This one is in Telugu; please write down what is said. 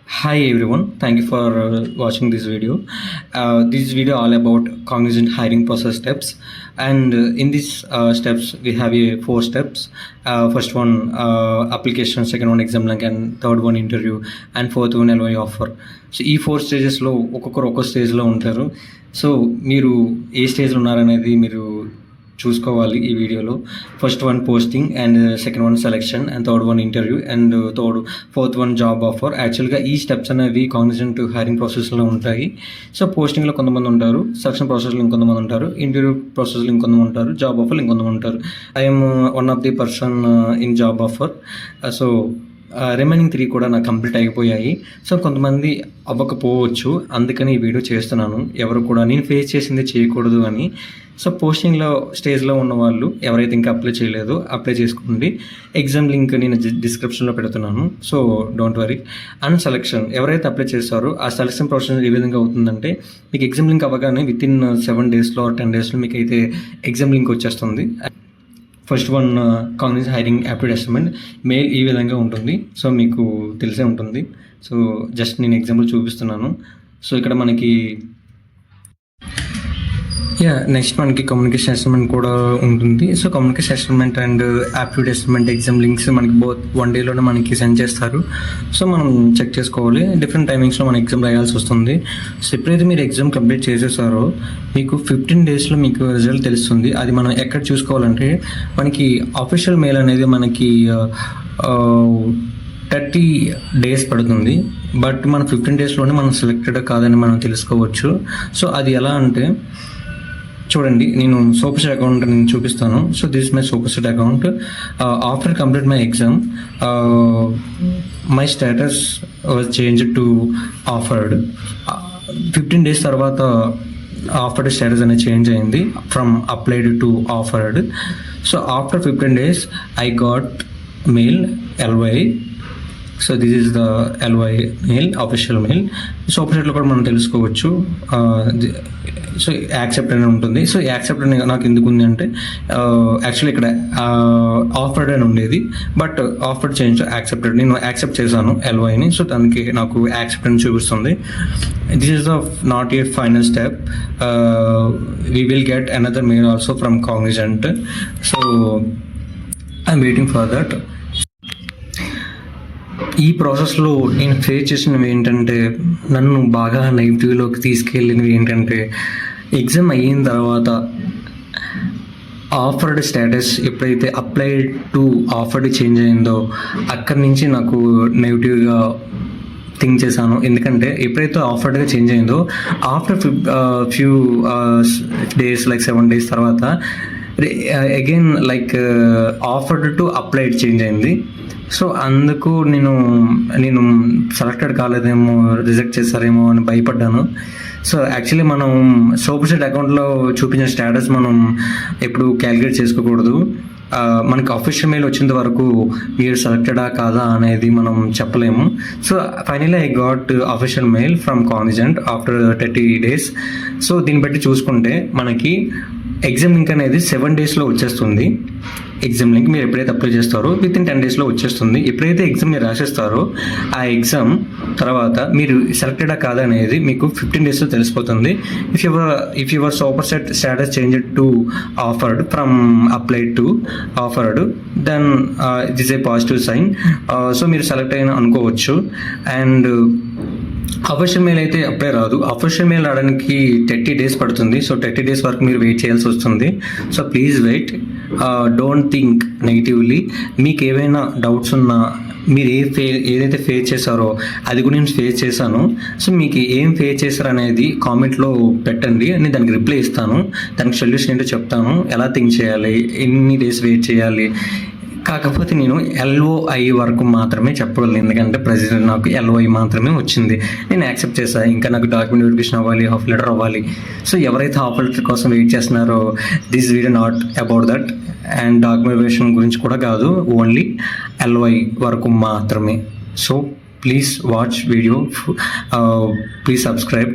Hi everyone, thank you for watching this video. This video all about Cognizant hiring process steps, and in these steps we have four steps. First one application, second one exam link, and third one interview, and fourth one LOI offer. So ఈ ఫోర్ స్టేజెస్లో ఒక్కొక్కరు ఒక్కో స్టేజ్లో ఉంటారు. సో మీరు ఏ స్టేజ్లో ఉన్నారనేది మీరు చూసుకోవాలి ఈ వీడియోలో. First one posting, and second one selection, and third one interview, and fourth one job offer. యాక్చువల్గా ఈ స్టెప్స్ అనేవి కాగ్నిజెంట్ హైరింగ్ ప్రాసెస్లో ఉంటాయి. సో పోస్టింగ్లో కొంతమంది ఉంటారు, సెలక్షన్ ప్రాసెస్లో ఇంకొంతమంది ఉంటారు, ఇంటర్వ్యూ ప్రాసెస్లో ఇంకొంతమంది ఉంటారు, జాబ్ ఆఫర్లో ఇంకొంతమంది ఉంటారు. I'm one of the person in job offer. So remaining 3 కూడా నాకు కంప్లీట్ అయిపోయాయి. సో కొంతమంది అవ్వకపోవచ్చు, అందుకని ఈ వీడియో చేస్తున్నాను. ఎవరు కూడా నేను ఫేస్ చేసింది చేయకూడదు అని. సో పోస్టింగ్లో స్టేజ్లో ఉన్న వాళ్ళు ఎవరైతే ఇంకా అప్లై చేయలేదో అప్లై చేసుకోండి. ఎగ్జామ్ లింక్ నేను డిస్క్రిప్షన్లో పెడుతున్నాను, so don't worry. And selection, ఎవరైతే అప్లై చేస్తారో ఆ సెలక్షన్ ప్రాసెస్ ఏ విధంగా అవుతుందంటే, మీకు ఎగ్జామ్ లింక్ అవ్వగానే వితిన్ 7 డేస్లో 10 డేస్లో మీకు అయితే ఎగ్జామ్ లింక్ వచ్చేస్తుంది. First one Cognizant hiring aptitude assessment mail ఈ విధంగా ఉంటుంది. సో మీకు తెలిసే ఉంటుంది. సో జస్ట్ నేను ఎగ్జాంపుల్ చూపిస్తున్నాను. సో ఇక్కడ మనకి నెక్స్ట్ మనకి కమ్యూనికేషన్ అసెస్మెంట్ కూడా ఉంటుంది. So communication assessment and aptitude assessment exam links మనకి బోత్ 1 డేలోనే మనకి సెండ్ చేస్తారు. సో మనం చెక్ చేసుకోవాలి. డిఫరెంట్ టైమింగ్స్లో మన ఎగ్జామ్ రాయాల్సి వస్తుంది. సో ఎప్పుడైతే మీరు ఎగ్జామ్ కంప్లీట్ చేసేసారో మీకు 15 డేస్లో మీకు రిజల్ట్ తెలుస్తుంది. అది మనం ఎక్కడ చూసుకోవాలంటే, మనకి ఆఫీషియల్ మెయిల్ అనేది మనకి 30 డేస్ పడుతుంది. బట్ మన 15 డేస్లోనే మనం సెలెక్టెడ్ కాదని మనం తెలుసుకోవచ్చు. సో అది ఎలా అంటే, చూడండి, నేను సూపర్సెట్ అకౌంట్ నేను చూపిస్తాను. So this my superset account. After complete my exam my status was changed to offered. 15 days తర్వాత ఆఫర్డ్ స్టేటస్ అనేది చేంజ్ అయింది, from applied to offered. So after 15 days I got mail LY. So this is the LY mail, official mail. So ఆపోజిట్లో కూడా మనం తెలుసుకోవచ్చు. సో యాక్సెప్ట్ అని ఉంటుంది. సో యాక్సెప్ట్ అని నాకు ఎందుకు ఉంది అంటే, యాక్చువల్లీ ఇక్కడ ఆఫర్డ్ అని ఉండేది, బట్ ఆఫర్డ్ చేంజ్ యాక్సెప్టెడ్. నేను యాక్సెప్ట్ చేశాను LYని. సో దానికి నాకు యాక్సెప్ట్ అని చూపిస్తుంది. This is the not yet final step. We will get another mail also from Cognizant. So I'm waiting for that. ఈ ప్రాసెస్లో నేను ఫేస్ చేసినవి ఏంటంటే, నన్ను బాగా నెగిటివ్లోకి తీసుకెళ్ళినవి ఏంటంటే, ఎగ్జామ్ అయిన తర్వాత ఆఫర్డ్ స్టేటస్ ఎప్పుడైతే అప్లైడ్ టు ఆఫర్డ్ చేంజ్ అయిందో అక్కడి నుంచి నాకు నెగిటివ్గా థింక్ చేశాను. ఎందుకంటే ఎప్పుడైతే ఆఫర్డ్గా చేంజ్ అయిందో after few days like 7 days తర్వాత again like offered to applied change అయింది. సో అందుకు నేను సెలెక్టెడ్ కాలేదేమో, రిజెక్ట్ చేస్తారేమో అని భయపడ్డాను. సో యాక్చువల్లీ మనం సూపర్సెట్ అకౌంట్లో చూపించిన స్టేటస్ మనం ఎప్పుడు క్యాలిక్యులేట్ చేసుకోకూడదు. మనకి ఆఫీషియల్ మెయిల్ వచ్చేంత వరకు మీరు సెలెక్టెడా కాదా అనేది మనం చెప్పలేము. So finally I got official mail from Cognizant after 30 days. So దీన్ని బట్టి చూసుకుంటే మనకి ఎగ్జామ్ లింక్ అనేది 7 డేస్లో వచ్చేస్తుంది. ఎగ్జామ్ లింక్ మీరు ఎప్పుడైతే అప్లై చేస్తారో వితిన్ 10 డేస్లో వచ్చేస్తుంది. ఎప్పుడైతే ఎగ్జామ్ మీరు రాసేస్తారో ఆ ఎగ్జామ్ తర్వాత మీరు సెలెక్టెడా కాదా అనేది మీకు 15 డేస్లో తెలిసిపోతుంది. If your superset status change to offered from applied to offered, then it is a positive sign. So మీరు సెలెక్ట్ అయిన అనుకోవచ్చు. అండ్ అఫీషియల్ మెయిల్ అయితే అప్లై రాదు. అఫీషియల్ మెయిల్ రావడానికి 30 డేస్ పడుతుంది. సో 30 డేస్ వరకు మీరు వెయిట్ చేయాల్సి వస్తుంది. So please wait, don't think negatively. మీకు ఏవైనా డౌట్స్ ఉన్నా, మీరు ఏదైతే ఫేస్ చేశారో అది కూడా నేను ఫేస్ చేశాను. సో మీకు ఏం ఫేస్ చేశారు అనేది కామెంట్లో పెట్టండి, నేను దానికి రిప్లై ఇస్తాను. దానికి సొల్యూషన్ ఏంటో చెప్తాను, ఎలా థింక్ చేయాలి, ఎన్ని డేస్ వెయిట్ చేయాలి. కాకపోతే నేను LOI వరకు మాత్రమే చెప్పగలను, ఎందుకంటే ప్రెసిడెంట్ నాకు LOI మాత్రమే వచ్చింది. నేను యాక్సెప్ట్ చేశాను. ఇంకా నాకు డాక్యుమెంట్ వెరిఫికేషన్ అవ్వాలి, హాఫ్ లెటర్ అవ్వాలి. సో ఎవరైతే హాఫ్ లెటర్ కోసం వెయిట్ చేస్తున్నారో, this video not about that. And document verification గురించి కూడా కాదు, ఓన్లీ LOI వరకు మాత్రమే. So please watch video, please subscribe.